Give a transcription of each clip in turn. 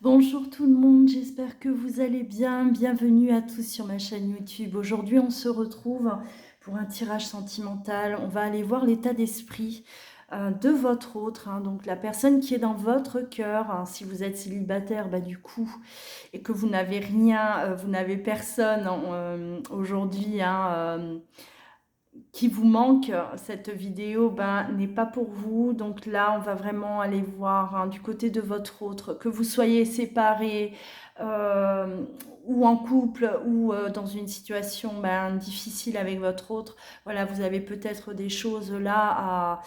Bonjour tout le monde, j'espère que vous allez bien. Bienvenue à tous sur ma chaîne YouTube. Aujourd'hui, on se retrouve pour un tirage sentimental. On va aller voir l'état d'esprit de votre autre, donc la personne qui est dans votre cœur. Si vous êtes célibataire, du coup, et que vous n'avez rien, vous n'avez personne aujourd'hui, qui vous manque, cette vidéo n'est pas pour vous. Donc là, on va vraiment aller voir du côté de votre autre, que vous soyez séparés ou en couple ou dans une situation difficile avec votre autre. Voilà, vous avez peut-être des choses là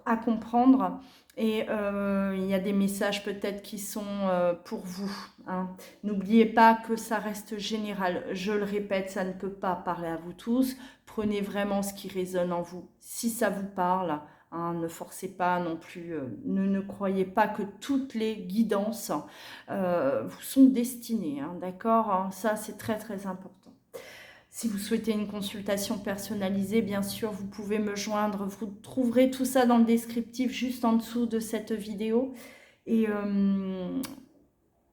à comprendre. Et il y a des messages peut-être qui sont pour vous. N'oubliez pas que ça reste général. Je le répète, ça ne peut pas parler à vous tous. Prenez vraiment ce qui résonne en vous. Si ça vous parle, ne forcez pas non plus. Ne croyez pas que toutes les guidances vous sont destinées. D'accord, ça, c'est très très important. Si vous souhaitez une consultation personnalisée, bien sûr, vous pouvez me joindre. Vous trouverez tout ça dans le descriptif juste en dessous de cette vidéo. Et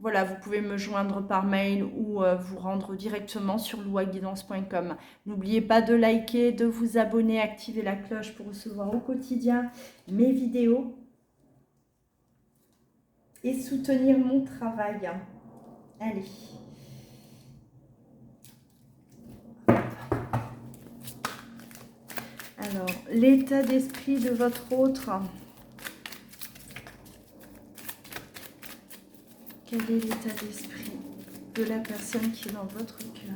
voilà, vous pouvez me joindre par mail ou vous rendre directement sur louaguidance.com. N'oubliez pas de liker, de vous abonner, activer la cloche pour recevoir au quotidien mes vidéos et soutenir mon travail. Allez. Alors, l'état d'esprit de votre autre. Quel est l'état d'esprit de la personne qui est dans votre cœur?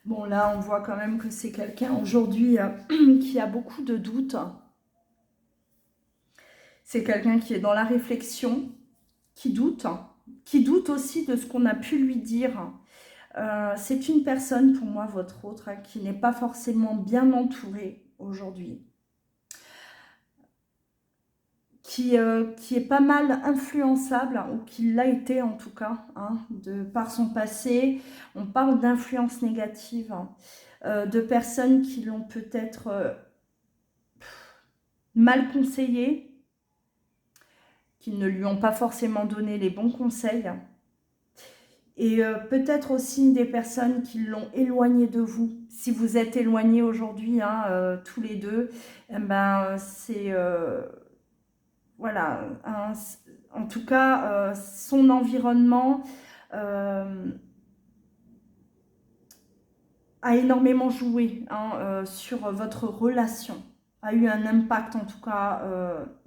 Bon, là, on voit quand même que c'est quelqu'un aujourd'hui qui a beaucoup de doutes. C'est quelqu'un qui est dans la réflexion, qui doute aussi de ce qu'on a pu lui dire. C'est une personne, pour moi, votre autre, qui n'est pas forcément bien entourée aujourd'hui. Qui est pas mal influençable, ou qui l'a été en tout cas, par son passé. On parle d'influence négative, de personnes qui l'ont peut-être mal conseillé, qui ne lui ont pas forcément donné les bons conseils. Et peut-être aussi des personnes qui l'ont éloigné de vous. Si vous êtes éloignés aujourd'hui, tous les deux, c'est... voilà, en tout cas, son environnement a énormément joué sur votre relation, a eu un impact en tout cas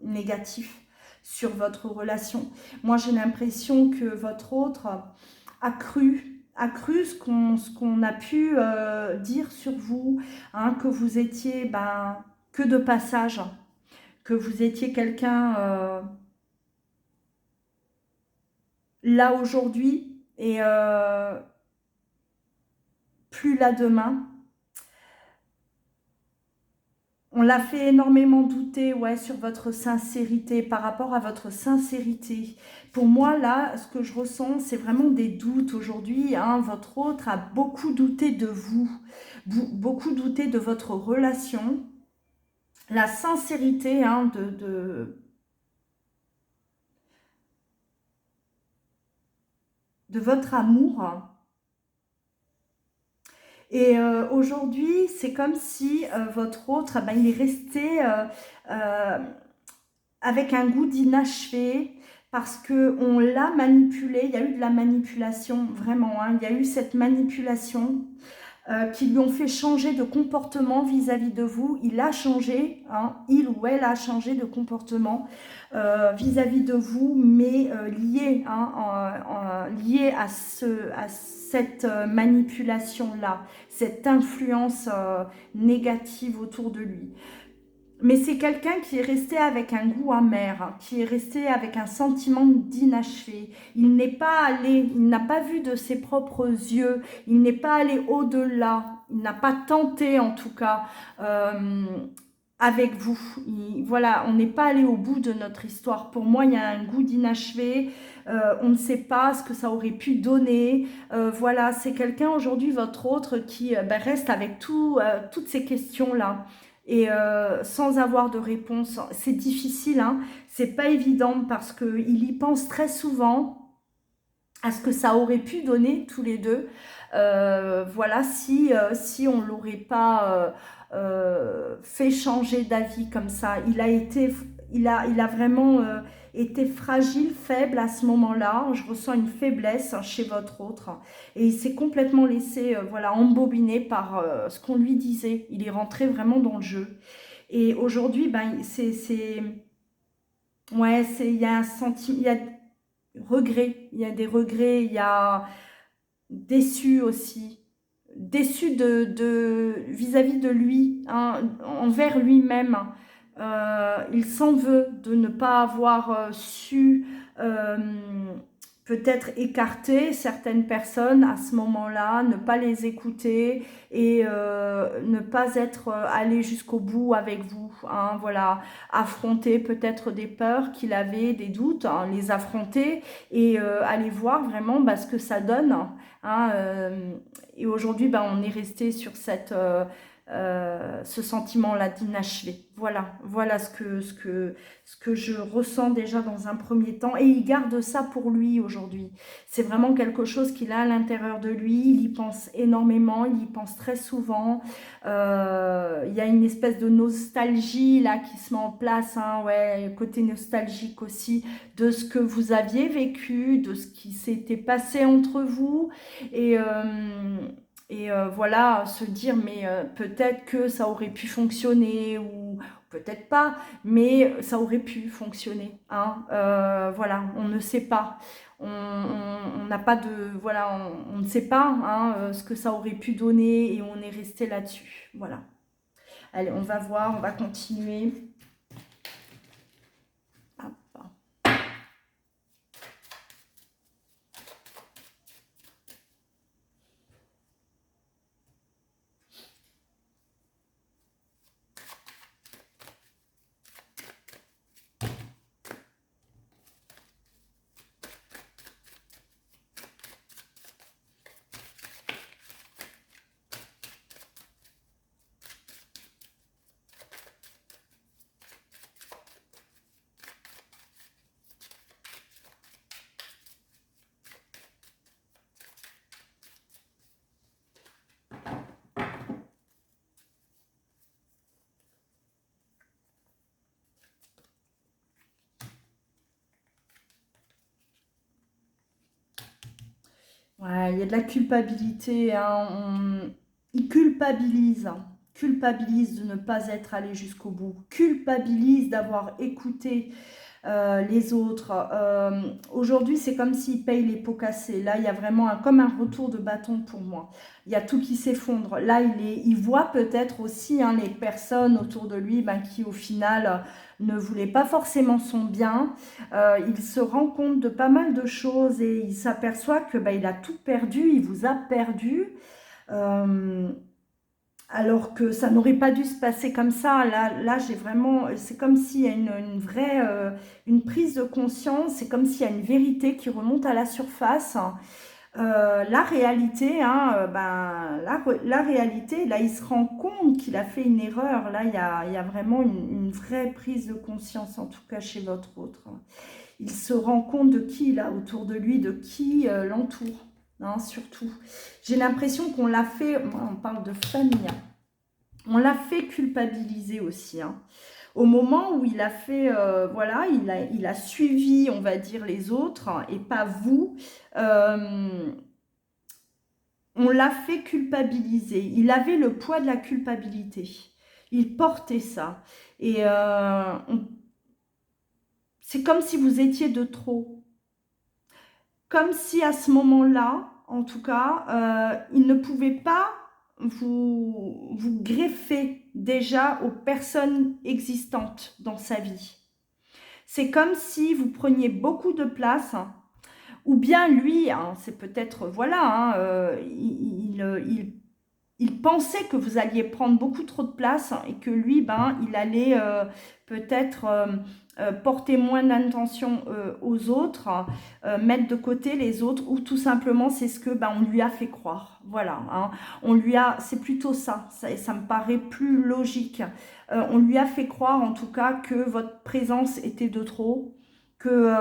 négatif sur votre relation. Moi, j'ai l'impression que votre autre a cru ce qu'on a pu dire sur vous, que vous étiez que de passage, que vous étiez quelqu'un là aujourd'hui et plus là demain. On l'a fait énormément douter, sur votre sincérité, par rapport à votre sincérité. Pour moi, là, ce que je ressens, c'est vraiment des doutes aujourd'hui. Votre autre a beaucoup douté de vous, beaucoup douté de votre relation. La sincérité de votre amour. Et aujourd'hui, c'est comme si votre autre, il est resté avec un goût d'inachevé, parce qu'on l'a manipulé. Il y a eu de la manipulation, vraiment. Il y a eu cette manipulation. qui lui ont fait changer de comportement vis-à-vis de vous. Il a changé, hein, il ou elle a changé de comportement vis-à-vis de vous, mais lié, hein, lié à cette manipulation-là, cette influence négative autour de lui. Mais c'est quelqu'un qui est resté avec un goût amer, hein, qui est resté avec un sentiment d'inachevé. Il n'est pas allé, il n'a pas vu de ses propres yeux, il n'est pas allé au-delà, il n'a pas tenté en tout cas avec vous. Voilà, on n'est pas allé au bout de notre histoire. Pour moi, il y a un goût d'inachevé, on ne sait pas ce que ça aurait pu donner. Voilà, c'est quelqu'un aujourd'hui, votre autre, qui reste avec toutes ces questions-là et sans avoir de réponse. C'est difficile, hein, c'est pas évident parce qu'il y pense très souvent à ce que ça aurait pu donner tous les deux. Voilà, si on l'aurait pas fait changer d'avis comme ça. Il a vraiment été fragile, faible à ce moment-là. Je ressens une faiblesse chez votre autre. Et il s'est complètement laissé voilà, embobiner par ce qu'on lui disait. Il est rentré vraiment dans le jeu. Et aujourd'hui, ben, ouais, il y a un sentiment, il y a regret, il y a des regrets, il y a déçu aussi, déçu vis-à-vis de lui, hein, envers lui-même. Il s'en veut de ne pas avoir su peut-être écarter certaines personnes à ce moment-là, ne pas les écouter et ne pas être allé jusqu'au bout avec vous. Hein, voilà, affronter peut-être des peurs qu'il avait, des doutes, hein, les affronter et aller voir vraiment ce que ça donne. Hein, et aujourd'hui, on est resté sur ce sentiment-là d'inachevé. Voilà ce que je ressens déjà dans un premier temps. Et il garde ça pour lui aujourd'hui. C'est vraiment quelque chose qu'il a à l'intérieur de lui. Il y pense énormément, il y pense très souvent. Il y a une espèce de nostalgie là qui se met en place. Hein, ouais, côté nostalgique aussi de ce que vous aviez vécu, de ce qui s'était passé entre vous. Et voilà, se dire, mais peut-être que ça aurait pu fonctionner ou peut-être pas, mais ça aurait pu fonctionner. Hein. Voilà, on ne sait pas. On n'a pas de... Voilà, on ne sait pas hein, ce que ça aurait pu donner et on est resté là-dessus. Voilà. Allez, on va voir, on va continuer. Ouais, il y a de la culpabilité. Hein, il culpabilise de ne pas être allé jusqu'au bout, culpabilise d'avoir écouté les autres. Aujourd'hui, c'est comme s'il paye les pots cassés. Là, il y a vraiment comme un retour de bâton pour moi. Il y a tout qui s'effondre. Là, il voit peut-être aussi hein, les personnes autour de lui qui, au final, ne voulaient pas forcément son bien. Il se rend compte de pas mal de choses et il s'aperçoit que il a tout perdu, il vous a perdu. Alors que ça n'aurait pas dû se passer comme ça. Là j'ai vraiment, c'est comme s'il y a une vraie, une prise de conscience, c'est comme s'il y a une vérité qui remonte à la surface. La réalité, hein, la réalité, là il se rend compte qu'il a fait une erreur. Là il y a vraiment une vraie prise de conscience, en tout cas chez votre autre. Il se rend compte de qui il a autour de lui, de qui l'entoure. Hein, surtout. J'ai l'impression qu'on l'a fait, on parle de famille, hein. On l'a fait culpabiliser aussi. Hein. Au moment où il a fait, voilà, il a suivi, on va dire, les autres et pas vous. on l'a fait culpabiliser. Il avait le poids de la culpabilité. Il portait ça. Et c'est comme si vous étiez de trop. Comme si à ce moment-là, en tout cas, il ne pouvait pas vous greffer déjà aux personnes existantes dans sa vie. C'est comme si vous preniez beaucoup de place, ou bien lui, hein, c'est peut-être, voilà, hein, il pensait que vous alliez prendre beaucoup trop de place et que lui, ben, il allait peut-être porter moins d'intention aux autres, mettre de côté les autres, ou tout simplement c'est ce que ben, on lui a fait croire. Voilà, hein. C'est plutôt ça me paraît plus logique. On lui a fait croire en tout cas que votre présence était de trop, que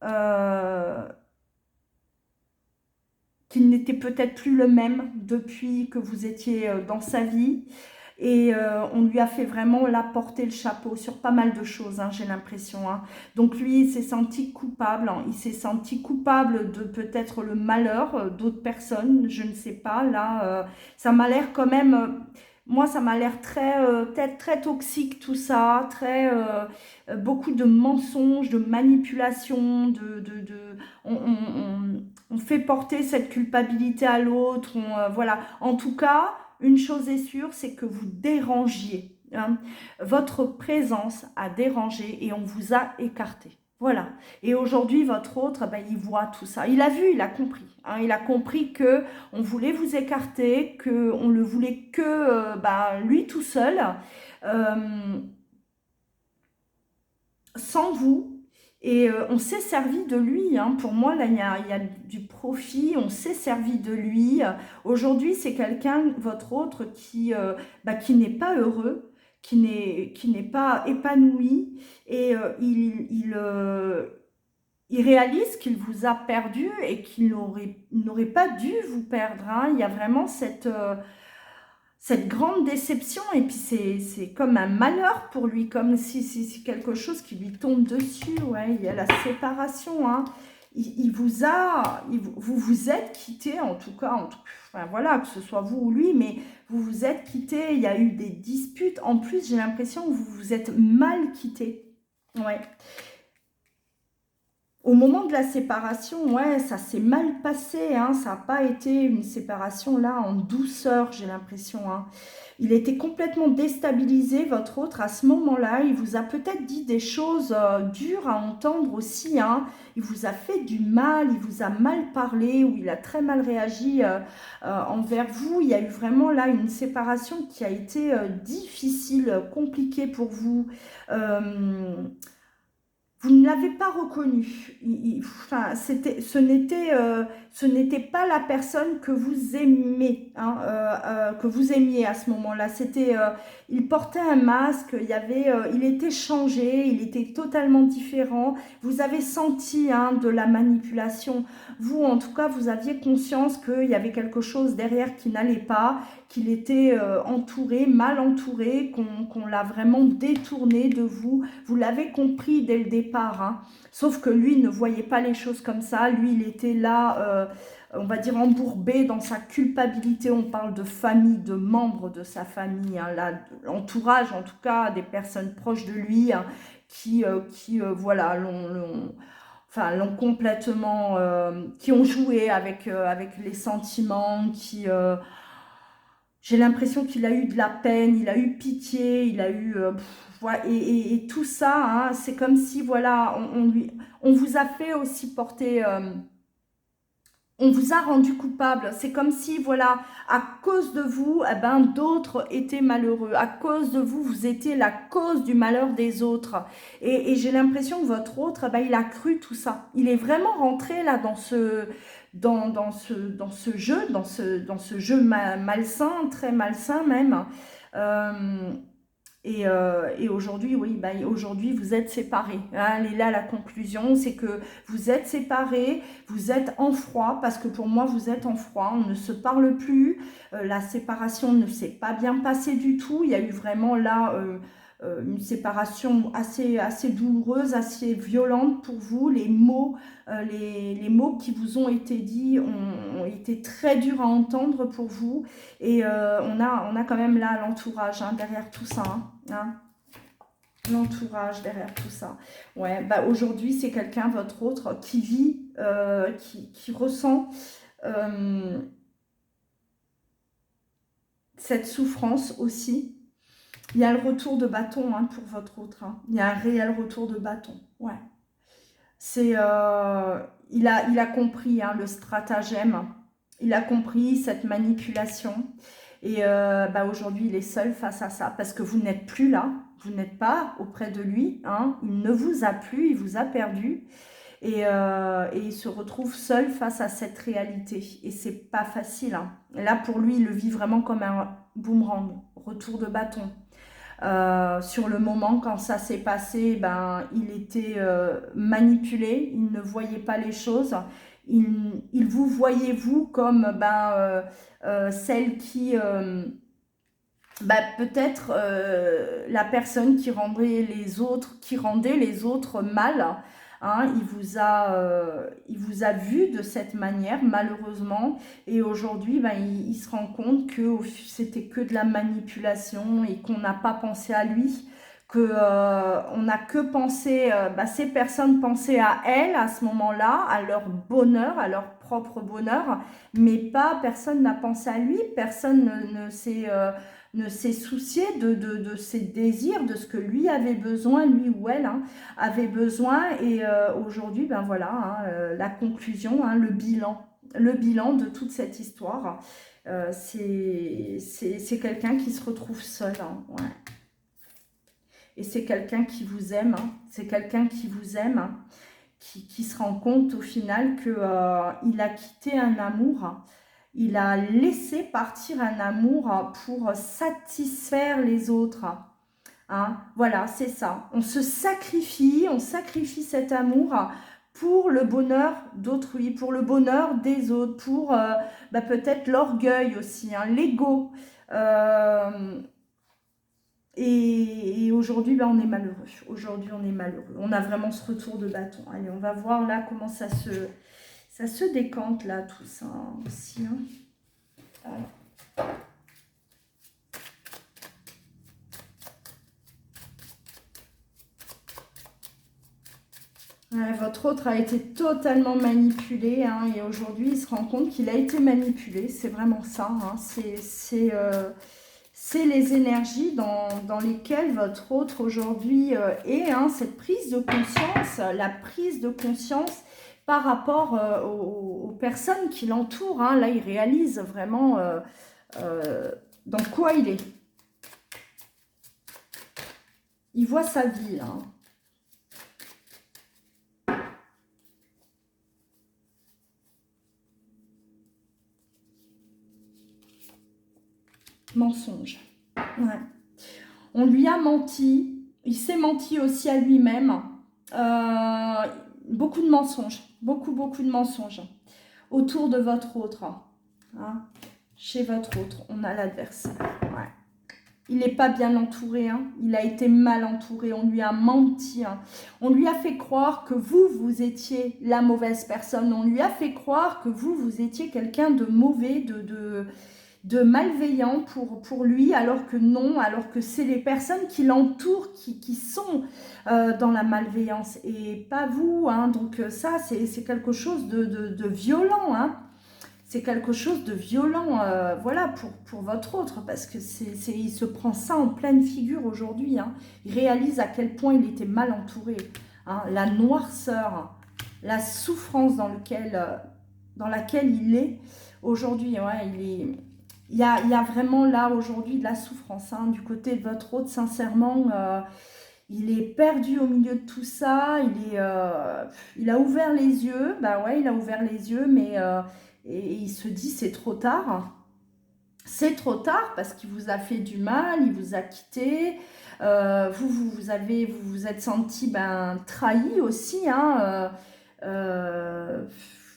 euh, qu'il n'était peut-être plus le même depuis que vous étiez dans sa vie. Et on lui a fait vraiment là porter le chapeau sur pas mal de choses, hein, j'ai l'impression. Hein. Donc lui, il s'est senti coupable. Hein. Il s'est senti coupable de peut-être le malheur d'autres personnes. Je ne sais pas. Là, ça m'a l'air quand même... moi, ça m'a l'air peut-être très toxique tout ça, beaucoup de mensonges, de manipulations, on fait porter cette culpabilité à l'autre. Voilà. En tout cas, une chose est sûre, c'est que vous dérangiez. Hein. Votre présence a dérangé et on vous a écarté. Voilà. Et aujourd'hui, votre autre, ben, il voit tout ça. Il a vu, il a compris. Hein. Il a compris que on voulait vous écarter, que on le voulait que ben, lui tout seul, euh, sans vous. Et on s'est servi de lui. Hein. Pour moi, là, il y a du profit. On s'est servi de lui. Aujourd'hui, c'est quelqu'un, votre autre, qui n'est pas heureux, qui n'est pas épanoui. Et il réalise qu'il vous a perdu et qu'il n'aurait pas dû vous perdre. Hein. Il y a vraiment cette grande déception, et puis c'est comme un malheur pour lui, comme si c'est quelque chose qui lui tombe dessus. Ouais, il y a la séparation. Hein. Vous vous êtes quittés, en tout cas, enfin, voilà, que ce soit vous ou lui, mais vous vous êtes quittés. Il y a eu des disputes. En plus, j'ai l'impression que vous vous êtes mal quittés. Ouais. Au moment de la séparation, ouais, ça s'est mal passé, hein, ça n'a pas été une séparation là en douceur, j'ai l'impression. Hein. Il était complètement déstabilisé, votre autre, à ce moment-là. Il vous a peut-être dit des choses dures à entendre aussi. Hein. Il vous a fait du mal, il vous a mal parlé, ou il a très mal réagi envers vous. Il y a eu vraiment là une séparation qui a été difficile, compliquée pour vous. Vous ne l'avez pas reconnu. Enfin, ce n'était pas la personne que vous aimez, hein, que vous aimiez à ce moment-là. Il portait un masque. Il était changé, il était totalement différent. Vous avez senti hein, de la manipulation. Vous, en tout cas, vous aviez conscience qu'il y avait quelque chose derrière qui n'allait pas, qu'il était entouré, mal entouré, qu'on l'a vraiment détourné de vous. Vous l'avez compris dès le départ, hein. Sauf que lui ne voyait pas les choses comme ça. Lui, il était là, on va dire, embourbé dans sa culpabilité. On parle de famille, de membres de sa famille, hein, l'entourage, en tout cas, des personnes proches de lui, hein, qui voilà, l'ont complètement, qui ont joué avec les sentiments, j'ai l'impression qu'il a eu de la peine, il a eu pitié, il a eu... voilà, et tout ça, hein, c'est comme si, voilà, on vous a fait aussi porter... on vous a rendu coupable. C'est comme si, voilà, à cause de vous, eh ben, d'autres étaient malheureux. À cause de vous, vous étiez la cause du malheur des autres. Et j'ai l'impression que votre autre, eh ben, il a cru tout ça. Il est vraiment rentré là dans ce jeu, dans ce jeu malsain, très malsain même. Et aujourd'hui, oui, bah, aujourd'hui, vous êtes séparés. Hein, elle est là, la conclusion, c'est que vous êtes séparés, vous êtes en froid, parce que pour moi, vous êtes en froid, on ne se parle plus, la séparation ne s'est pas bien passée du tout, il y a eu vraiment là une séparation assez douloureuse, assez violente pour vous. Les mots qui vous ont été dits ont été très durs à entendre pour vous. Et on a quand même là l'entourage hein, derrière tout ça. Hein. L'entourage derrière tout ça. Ouais, bah aujourd'hui, c'est quelqu'un, votre autre, qui vit, qui ressent cette souffrance aussi. Il y a le retour de bâton hein, pour votre autre. Hein. Il y a un réel retour de bâton. Ouais. C'est, il a compris hein, le stratagème. Il a compris cette manipulation. Et bah, aujourd'hui, il est seul face à ça parce que vous n'êtes plus là. Vous n'êtes pas auprès de lui. Hein. Il ne vous a plus, il vous a perdu. Et il se retrouve seul face à cette réalité. Et c'est pas facile. Hein. Et là, pour lui, il le vit vraiment comme un boomerang, retour de bâton. Sur le moment, quand ça s'est passé, ben, il était manipulé, il ne voyait pas les choses. Il vous voyait, vous, comme ben, celle qui... bah, peut-être la personne qui rendait les autres mal, hein, il vous a vu de cette manière malheureusement et aujourd'hui bah, il se rend compte que c'était que de la manipulation et qu'on n'a pas pensé à lui, que on n'a que pensé, bah, ces personnes pensaient à elles à ce moment-là, à leur bonheur, à leur propre bonheur, mais pas personne n'a pensé à lui, personne ne s'est soucié de ses désirs, de ce que lui avait besoin, lui ou elle hein, avait besoin. Et aujourd'hui, ben voilà, hein, la conclusion, hein, le bilan de toute cette histoire, c'est quelqu'un qui se retrouve seul. Hein, ouais. Et c'est quelqu'un qui vous aime, hein, c'est quelqu'un qui vous aime, hein, qui se rend compte au final qu'il a quitté un amour. Il a laissé partir un amour pour satisfaire les autres. Hein, voilà, c'est ça. On sacrifie cet amour pour le bonheur d'autrui, pour le bonheur des autres, pour bah, peut-être l'orgueil aussi, hein, l'ego. Et aujourd'hui, bah, on est malheureux. Aujourd'hui, on est malheureux. On a vraiment ce retour de bâton. Allez, on va voir là comment ça se décante là, tout ça hein, aussi. Hein. Ouais, votre autre a été totalement manipulé hein, et aujourd'hui il se rend compte qu'il a été manipulé, c'est vraiment ça, hein, c'est les énergies dans lesquelles votre autre aujourd'hui est, hein, cette prise de conscience, la prise de conscience par rapport aux personnes qui l'entourent, hein, là il réalise vraiment dans quoi il est. Il voit sa vie là. Hein. Mensonge. Ouais. On lui a menti. Il s'est menti aussi à lui-même. Beaucoup de mensonges. Beaucoup de mensonges. Autour de votre autre. Hein. Chez votre autre, on a l'adversaire. Ouais. Il n'est pas bien entouré. Hein. Il a été mal entouré. On lui a menti. Hein. On lui a fait croire que vous étiez la mauvaise personne. On lui a fait croire que vous étiez quelqu'un de mauvais, de malveillant pour lui, alors que non, alors que c'est les personnes qui l'entourent qui sont dans la malveillance et pas vous. Hein. Donc ça, c'est quelque chose de violent. Hein. C'est quelque chose de violent, voilà, pour votre autre, parce que il se prend ça en pleine figure aujourd'hui. Hein. Il réalise à quel point il était mal entouré. Hein. La noirceur, la souffrance dans laquelle il est aujourd'hui, ouais, il y a vraiment là aujourd'hui de la souffrance hein, du côté de votre autre, sincèrement. Il est perdu au milieu de tout ça. Il a ouvert les yeux. Bah ouais, il a ouvert les yeux, mais et il se dit c'est trop tard. C'est trop tard parce qu'il vous a fait du mal, il vous a quitté. Vous vous êtes senti ben, trahi aussi. Hein,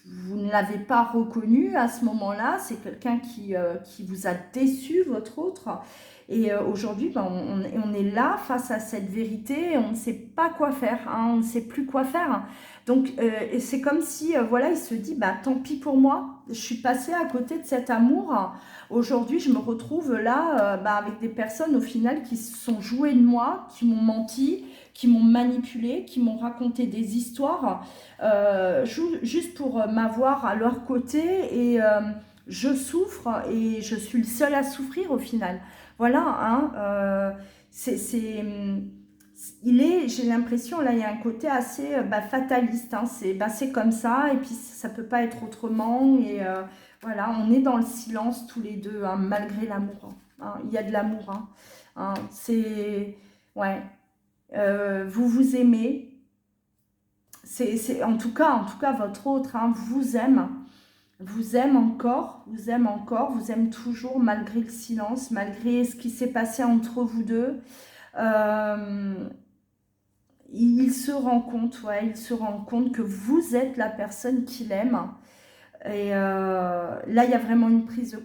vous ne l'avez pas reconnu à ce moment-là, c'est quelqu'un qui vous a déçu, votre autre. Et aujourd'hui, ben, on est là face à cette vérité, et on ne sait pas quoi faire, hein, on ne sait plus quoi faire. Donc, et c'est comme si, voilà, il se dit, bah, tant pis pour moi, je suis passée à côté de cet amour. Aujourd'hui, je me retrouve là bah, avec des personnes au final qui se sont jouées de moi, qui m'ont menti, qui m'ont manipulé, qui m'ont raconté des histoires, juste pour m'avoir à leur côté. Et je souffre et je suis le seul à souffrir au final. Voilà, hein, j'ai l'impression, là, il y a un côté assez bah, fataliste, hein, c'est comme ça, et puis ça peut pas être autrement, et voilà, on est dans le silence tous les deux, hein, malgré l'amour, hein, il y a de l'amour, hein, ouais, vous vous aimez, en tout cas, votre autre, hein, vous aime encore, vous aime toujours, malgré le silence, malgré ce qui s'est passé entre vous deux. Euh, il se rend compte, ouais, il se rend compte que vous êtes la personne qu'il aime. Et là, il y a vraiment une prise de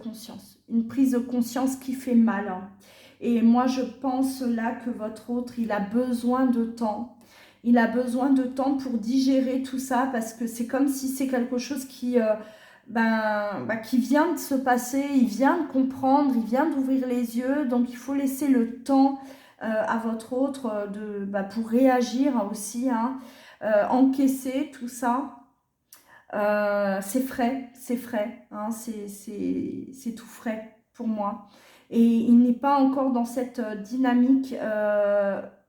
conscience qui fait mal, hein. Et moi, je pense là que votre autre, il a besoin de temps. Il a besoin de temps pour digérer tout ça, parce que c'est comme si c'est quelque chose qui vient de se passer, il vient de comprendre, il vient d'ouvrir les yeux, donc il faut laisser le temps à votre autre pour réagir aussi, hein, encaisser tout ça. C'est frais, hein, c'est tout frais pour moi. Et il n'est pas encore dans cette dynamique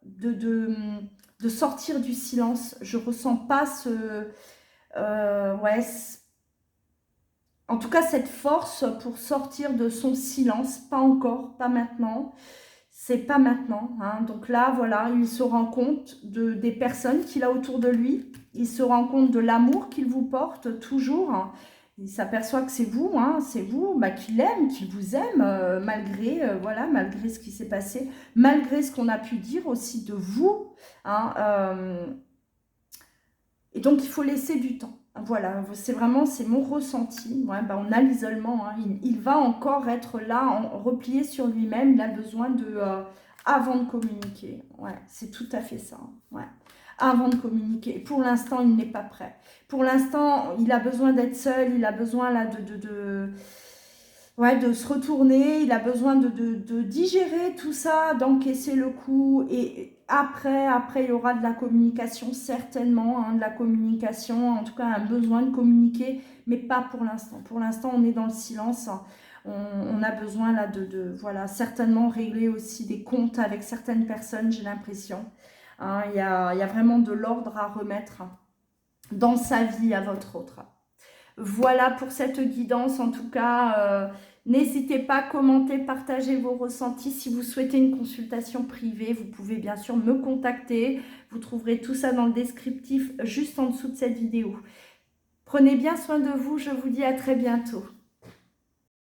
de sortir du silence. Je ressens pas ouais, en tout cas cette force pour sortir de son silence. Pas encore, pas maintenant. C'est pas maintenant, hein. Donc là, voilà, il se rend compte des personnes qu'il a autour de lui. Il se rend compte de l'amour qu'il vous porte toujours, hein. Il s'aperçoit que c'est vous bah, qu'il aime, qu'il vous aime, voilà, malgré ce qui s'est passé, malgré ce qu'on a pu dire aussi de vous, hein, et donc, il faut laisser du temps. Voilà, c'est mon ressenti. Ouais, bah, on a l'isolement, hein. Il va encore être là, replié sur lui-même. Il a besoin avant de communiquer. Ouais, c'est tout à fait ça. Ouais, avant de communiquer. Pour l'instant, il n'est pas prêt. Pour l'instant, il a besoin d'être seul. Il a besoin là ouais, de se retourner, il a besoin de digérer tout ça, d'encaisser le coup. Et après, il y aura de la communication, certainement, hein, de la communication, en tout cas un besoin de communiquer, mais pas pour l'instant. Pour l'instant, on est dans le silence. On a besoin là voilà, certainement régler aussi des comptes avec certaines personnes, j'ai l'impression. Hein, il y a vraiment de l'ordre à remettre dans sa vie à votre autre. Voilà pour cette guidance. En tout cas, n'hésitez pas à commenter, partager vos ressentis. Si vous souhaitez une consultation privée, vous pouvez bien sûr me contacter. Vous trouverez tout ça dans le descriptif juste en dessous de cette vidéo. Prenez bien soin de vous. Je vous dis à très bientôt.